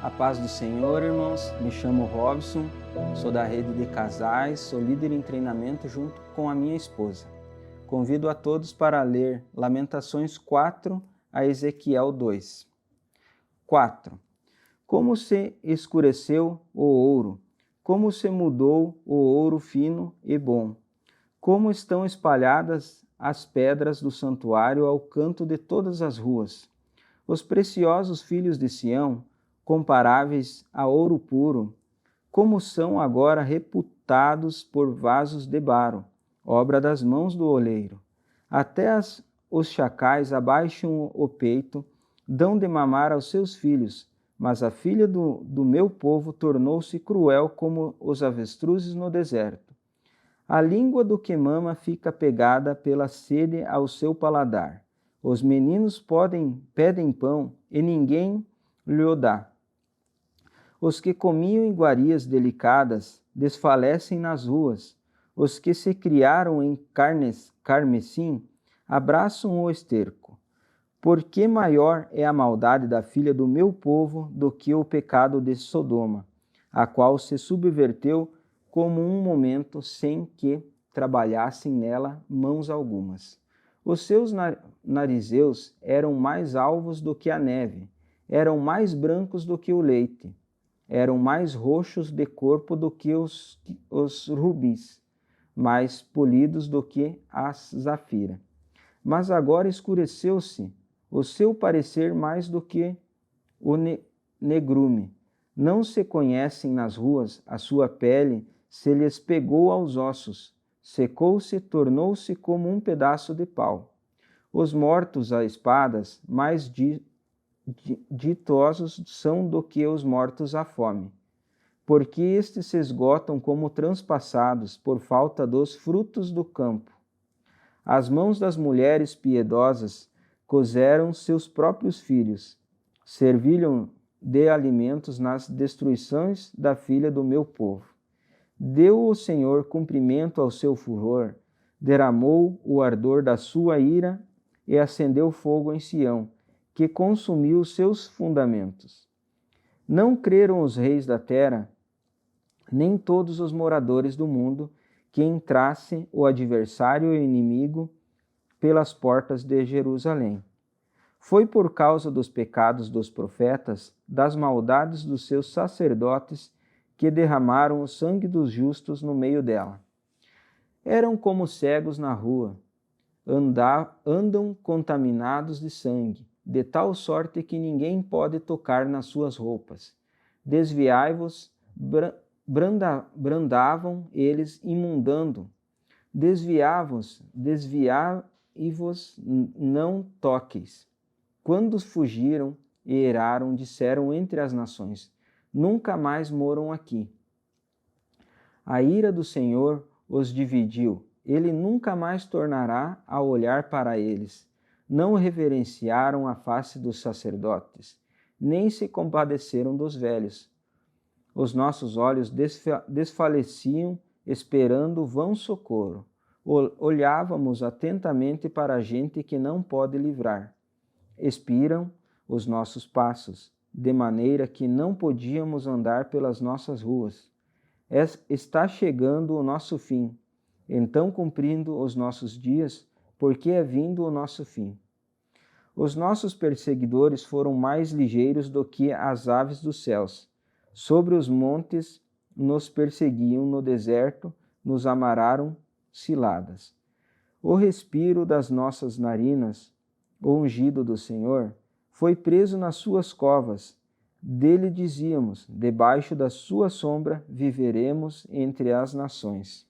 A paz do Senhor, irmãos. Me chamo Robson, sou da rede de casais, sou líder em treinamento junto com a minha esposa. Convido a todos para ler Lamentações 4 a Ezequiel 2. 4. Como se escureceu o ouro, como se mudou o ouro fino e bom, como estão espalhadas as pedras do santuário ao canto de todas as ruas. Os preciosos filhos de Sião, comparáveis a ouro puro, como são agora reputados por vasos de barro, obra das mãos do oleiro. Até os chacais abaixam o peito, dão de mamar aos seus filhos, mas a filha do meu povo tornou-se cruel como os avestruzes no deserto. A língua do que mama fica pegada pela sede ao seu paladar. Os meninos pedem pão e ninguém lhe o dá. Os que comiam iguarias delicadas desfalecem nas ruas. Os que se criaram em carmesim abraçam o esterco. Porque maior é a maldade da filha do meu povo do que o pecado de Sodoma, a qual se subverteu como um momento sem que trabalhassem nela mãos algumas. Os seus narizeus eram mais alvos do que a neve, eram mais brancos do que o leite, eram mais roxos de corpo do que os rubis, mais polidos do que a zafira. Mas agora escureceu-se o seu parecer mais do que o negrume. Não se conhecem nas ruas, a sua pele se lhes pegou aos ossos, secou-se, tornou-se como um pedaço de pau. Os mortos a espadas, mais ditosos são do que os mortos à fome, porque estes se esgotam como transpassados por falta dos frutos do campo. As mãos das mulheres piedosas cozeram seus próprios filhos, servilham de alimentos nas destruições da filha do meu povo. Deu o Senhor cumprimento ao seu furor, derramou o ardor da sua ira e acendeu fogo em Sião, que consumiu os seus fundamentos. Não creram os reis da terra, nem todos os moradores do mundo, que entrasse o adversário e o inimigo pelas portas de Jerusalém. Foi por causa dos pecados dos profetas, das maldades dos seus sacerdotes, que derramaram o sangue dos justos no meio dela. Eram como cegos na rua, andam contaminados de sangue, de tal sorte que ninguém pode tocar nas suas roupas. Desviai-vos, brandavam eles imundando. Desviai-vos, não toqueis. Quando fugiram e erraram, disseram entre as nações: nunca mais moram aqui. A ira do Senhor os dividiu, ele nunca mais tornará a olhar para eles. Não reverenciaram a face dos sacerdotes, nem se compadeceram dos velhos. Os nossos olhos desfaleciam, esperando vão socorro. Olhávamos atentamente para a gente que não pode livrar. Expiram os nossos passos, de maneira que não podíamos andar pelas nossas ruas. Está chegando o nosso fim, então cumprindo os nossos dias, porque é vindo o nosso fim. Os nossos perseguidores foram mais ligeiros do que as aves dos céus. Sobre os montes nos perseguiam, no deserto nos amarraram ciladas. O respiro das nossas narinas, o ungido do Senhor, foi preso nas suas covas. Dele dizíamos: debaixo da sua sombra viveremos entre as nações.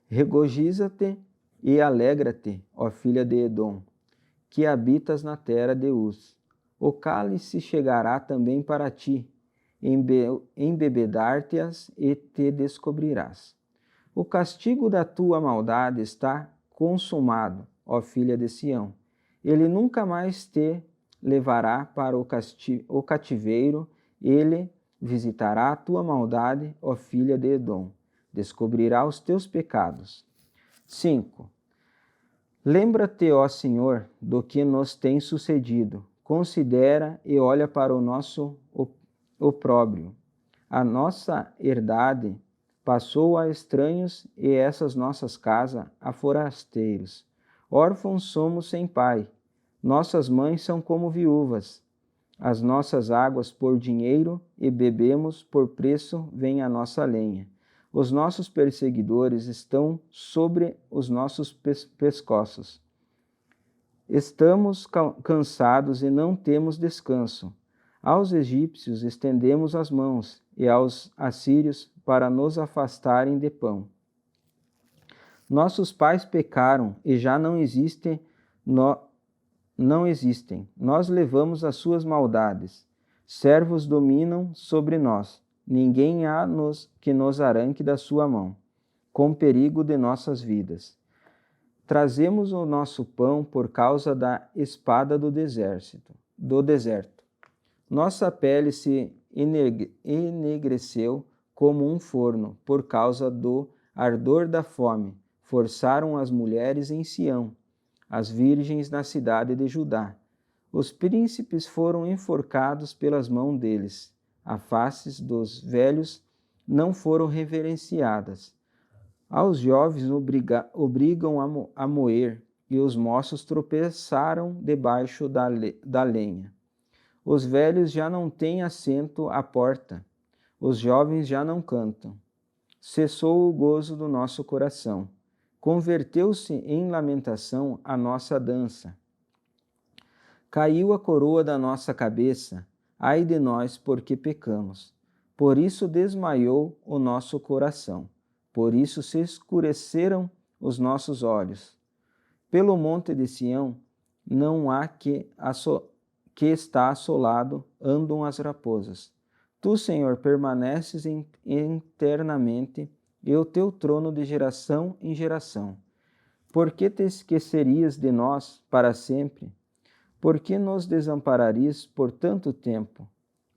Regozija-te e alegra-te, ó filha de Edom, que habitas na terra de Uz. O cálice chegará também para ti, embebedar-te-ás e te descobrirás. O castigo da tua maldade está consumado, ó filha de Sião. Ele nunca mais te levará para o cativeiro, ele visitará a tua maldade, ó filha de Edom. Descobrirá os teus pecados. 5. Lembra-te, ó Senhor, do que nos tem sucedido, considera e olha para o nosso opróbrio. A nossa herdade passou a estranhos e essas nossas casas a forasteiros. Órfãos somos sem pai, nossas mães são como viúvas. As nossas águas por dinheiro e bebemos por preço vem a nossa lenha. Os nossos perseguidores estão sobre os nossos pescoços. Estamos cansados e não temos descanso. Aos egípcios estendemos as mãos e aos assírios para nos afastarem de pão. Nossos pais pecaram e já não existem. Nós levamos as suas maldades. Servos dominam sobre nós. Ninguém há que nos arranque da sua mão, com perigo de nossas vidas. Trazemos o nosso pão por causa da espada do deserto. Nossa pele se enegreceu como um forno por causa do ardor da fome. Forçaram as mulheres em Sião, as virgens na cidade de Judá. Os príncipes foram enforcados pelas mãos deles. As faces dos velhos não foram reverenciadas. Aos jovens obrigam a moer, e os moços tropeçaram debaixo da lenha. Os velhos já não têm assento à porta, os jovens já não cantam. Cessou o gozo do nosso coração, converteu-se em lamentação a nossa dança. Caiu a coroa da nossa cabeça, ai de nós, porque pecamos. Por isso desmaiou o nosso coração. Por isso se escureceram os nossos olhos. Pelo monte de Sião não há que está assolado, andam as raposas. Tu, Senhor, permaneces eternamente, e o teu trono de geração em geração. Por que te esquecerias de nós para sempre? Por que nos desampararias por tanto tempo?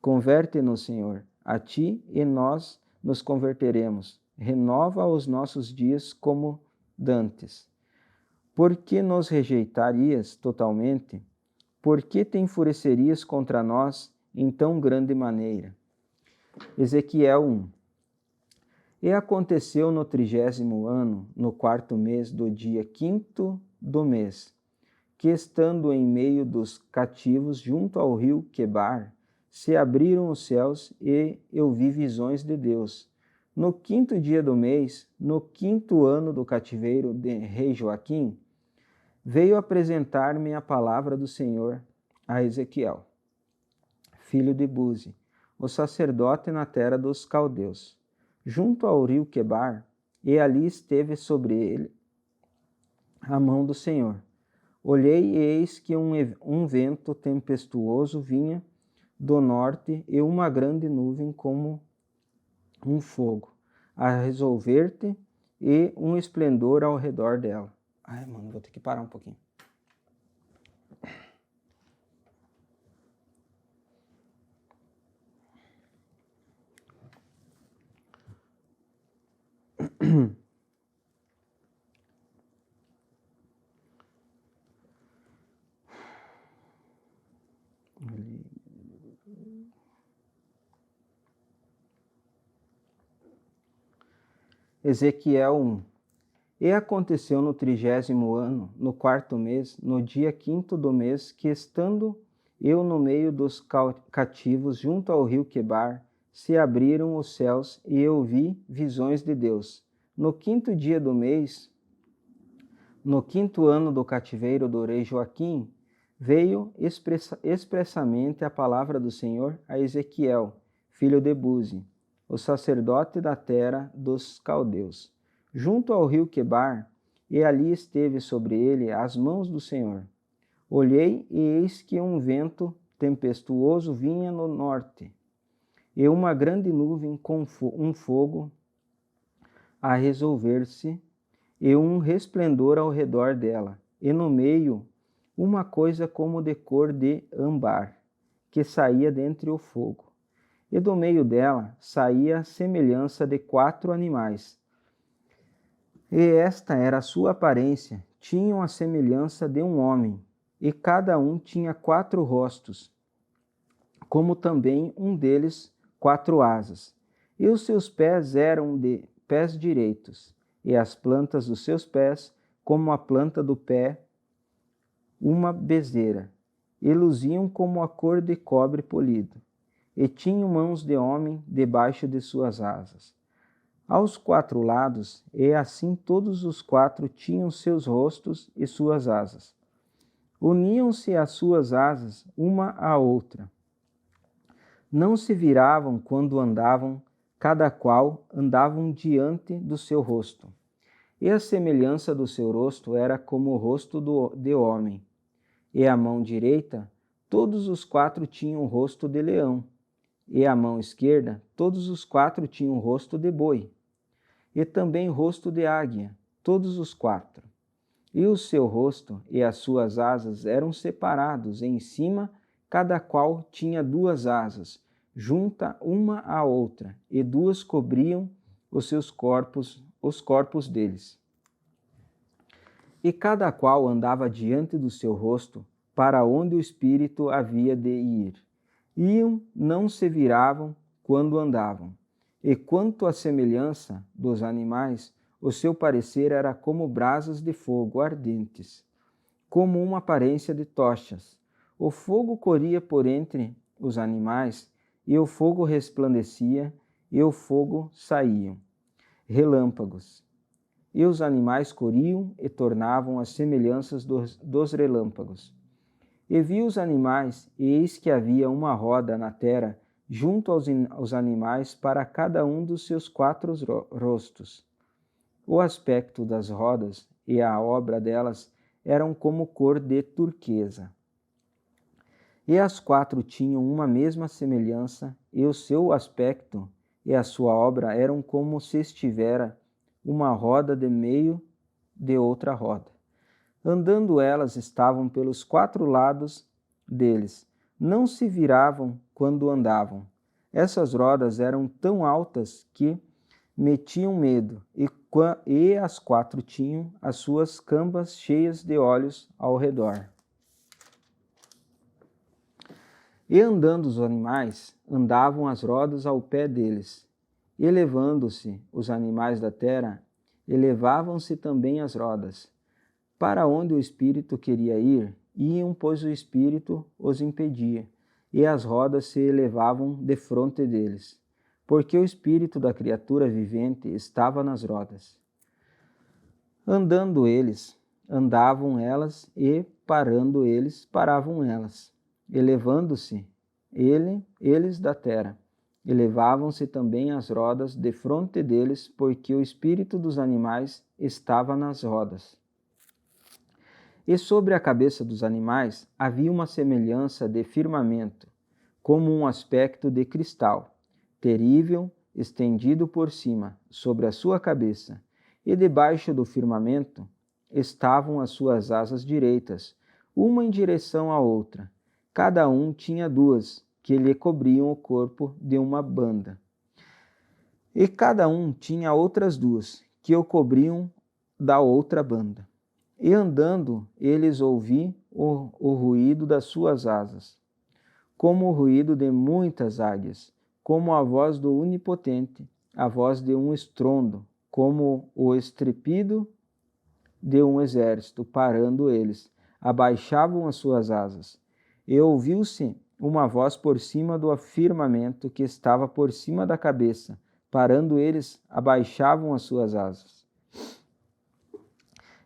Converte-nos, Senhor, a ti, e nós nos converteremos. Renova os nossos dias como dantes. Por que nos rejeitarias totalmente? Por que te enfurecerias contra nós em tão grande maneira? Ezequiel 1. E aconteceu no 30º ano, no 4º mês, do dia 5º do mês, que estando em meio dos cativos, junto ao rio Quebar, se abriram os céus e eu vi visões de Deus. No 5º dia do mês, no 5º ano do cativeiro de rei Joaquim, veio apresentar-me a palavra do Senhor a Ezequiel, filho de Buzi, o sacerdote na terra dos caldeus, junto ao rio Quebar, e ali esteve sobre ele a mão do Senhor. Olhei e eis que um vento tempestuoso vinha do norte e uma grande nuvem como um fogo a resolver-te e um esplendor ao redor dela. Ai, mano, vou ter que parar um pouquinho. Ezequiel 1. E aconteceu no 30º ano, no 4º mês, no dia 5º do mês, que estando eu no meio dos cativos, junto ao rio Quebar, se abriram os céus e eu vi visões de Deus. No 5º dia do mês, no 5º ano do cativeiro do rei Joaquim, veio expressamente a palavra do Senhor a Ezequiel, filho de Buzi, o sacerdote da terra dos caldeus, junto ao rio Quebar, e ali esteve sobre ele as mãos do Senhor. Olhei e eis que um vento tempestuoso vinha no norte, e uma grande nuvem com um fogo a resolver-se, e um resplendor ao redor dela, e no meio uma coisa como de cor de âmbar, que saía dentre o fogo. E do meio dela saía a semelhança de 4 animais. E esta era a sua aparência, tinham a semelhança de um homem, e cada um tinha 4 rostos, como também um deles 4 asas. E os seus pés eram de pés direitos, e as plantas dos seus pés, como a planta do pé, uma bezeira, e luziam como a cor de cobre polido, e tinham mãos de homem debaixo de suas asas. Aos 4 lados, e assim todos os 4 tinham seus rostos e suas asas. Uniam-se as suas asas uma à outra. Não se viravam quando andavam, cada qual andavam diante do seu rosto. E a semelhança do seu rosto era como o rosto de homem. E a mão direita, todos os 4 tinham o rosto de leão. E a mão esquerda, todos os 4 tinham o rosto de boi. E também rosto de águia, todos os 4. E o seu rosto e as suas asas eram separados em cima, cada qual tinha 2 asas, junta uma à outra, e 2 cobriam os corpos deles. E cada qual andava diante do seu rosto, para onde o espírito havia de ir. Iam, não se viravam quando andavam. E quanto à semelhança dos animais, o seu parecer era como brasas de fogo ardentes, como uma aparência de tochas. O fogo corria por entre os animais, e o fogo resplandecia, e o fogo saíam relâmpagos. E os animais corriam e tornavam as semelhanças dos relâmpagos. E vi os animais, e eis que havia uma roda na terra, junto aos animais, para cada um dos seus 4 rostos. O aspecto das rodas e a obra delas eram como cor de turquesa. E as 4 tinham uma mesma semelhança, e o seu aspecto e a sua obra eram como se estivera uma roda de meio de outra roda. Andando elas estavam pelos 4 lados deles, não se viravam quando andavam. Essas rodas eram tão altas que metiam medo, e as 4 tinham as suas cambas cheias de olhos ao redor. E andando os animais, andavam as rodas ao pé deles. Elevando-se os animais da terra, elevavam-se também as rodas. Para onde o espírito queria ir, iam, pois o espírito os impedia, e as rodas se elevavam defronte deles, porque o espírito da criatura vivente estava nas rodas. Andando eles, andavam elas, e parando eles, paravam elas. Elevando-se eles da terra, elevavam-se também as rodas defronte deles, porque o espírito dos animais estava nas rodas. E sobre a cabeça dos animais havia uma semelhança de firmamento, como um aspecto de cristal, terrível, estendido por cima, sobre a sua cabeça, e debaixo do firmamento estavam as suas asas direitas, uma em direção à outra. Cada um tinha 2, que lhe cobriam o corpo de uma banda. E cada um tinha outras 2, que o cobriam da outra banda. E andando, eles ouviam o ruído das suas asas, como o ruído de muitas águias, como a voz do Onipotente, a voz de um estrondo, como o estripido de um exército. Parando eles, abaixavam as suas asas. E ouviu-se uma voz por cima do firmamento que estava por cima da cabeça. Parando eles, abaixavam as suas asas.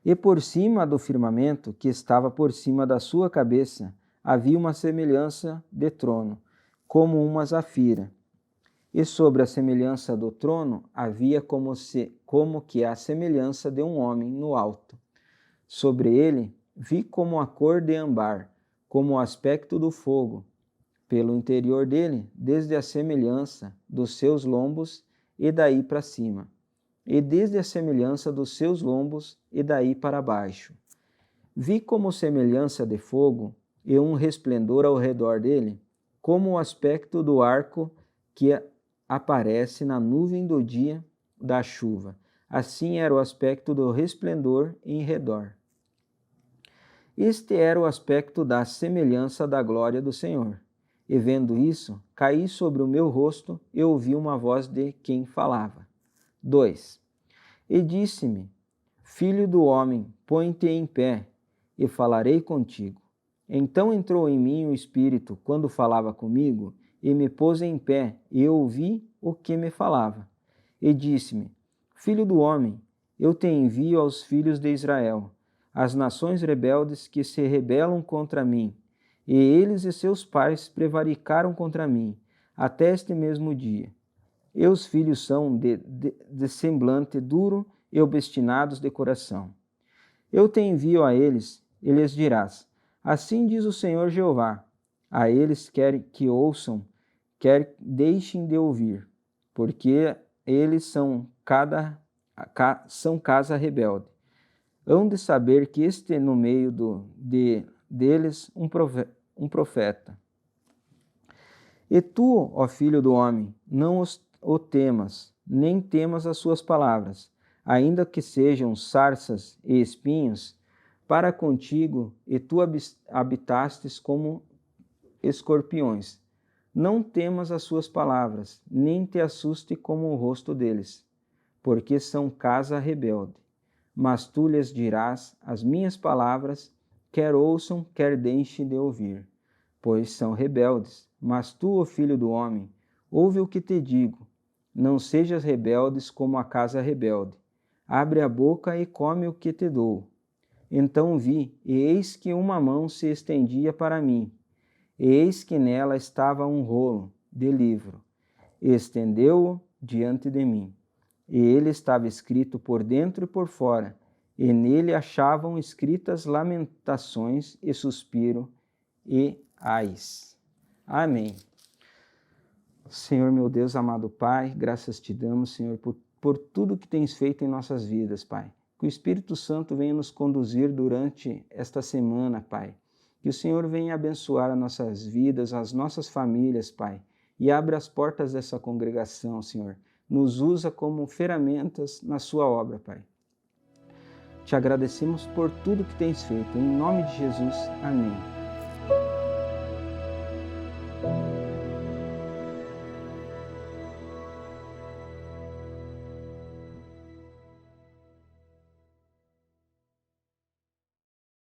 E por cima do firmamento, que estava por cima da sua cabeça, havia uma semelhança de trono, como uma zafira. E sobre a semelhança do trono havia como que a semelhança de um homem no alto. Sobre ele vi como a cor de âmbar, como o aspecto do fogo. Pelo interior dele, desde a semelhança dos seus lombos e daí para cima, e desde a semelhança dos seus lombos e daí para baixo. Vi como semelhança de fogo e um resplendor ao redor dele, como o aspecto do arco que aparece na nuvem do dia da chuva. Assim era o aspecto do resplendor em redor. Este era o aspecto da semelhança da glória do Senhor. E vendo isso, caí sobre o meu rosto e ouvi uma voz de quem falava. 2. E disse-me: Filho do homem, põe-te em pé, e falarei contigo. Então entrou em mim o Espírito quando falava comigo, e me pôs em pé, e ouvi o que me falava. E disse-me: Filho do homem, eu te envio aos filhos de Israel, as nações rebeldes que se rebelam contra mim. E eles e seus pais prevaricaram contra mim, até este mesmo dia. E os filhos são de semblante duro e obstinados de coração. Eu te envio a eles, e lhes dirás: Assim diz o Senhor Jeová. A eles quer que ouçam, quer deixem de ouvir, porque eles são casa rebelde. Hão de saber que este no meio deles um profeta. E tu, ó filho do homem, não o temas, nem temas as suas palavras, ainda que sejam sarças e espinhos, para contigo, e tu habitastes como escorpiões. Não temas as suas palavras, nem te assuste como o rosto deles, porque são casa rebelde. Mas tu lhes dirás as minhas palavras, quer ouçam, quer deixem de ouvir, pois são rebeldes. Mas tu, ó filho do homem, ouve o que te digo. Não sejas rebeldes como a casa rebelde. Abre a boca e come o que te dou. Então vi, e eis que uma mão se estendia para mim, e eis que nela estava um rolo de livro. E estendeu-o diante de mim. E ele estava escrito por dentro e por fora, e nele achavam escritas lamentações e suspiro e ais. Amém. Senhor meu Deus, amado Pai, graças te damos, Senhor, por tudo que tens feito em nossas vidas, Pai. Que o Espírito Santo venha nos conduzir durante esta semana, Pai. Que o Senhor venha abençoar as nossas vidas, as nossas famílias, Pai. E abra as portas dessa congregação, Senhor. Nos usa como ferramentas na sua obra, Pai. Te agradecemos por tudo que tens feito. Em nome de Jesus, amém.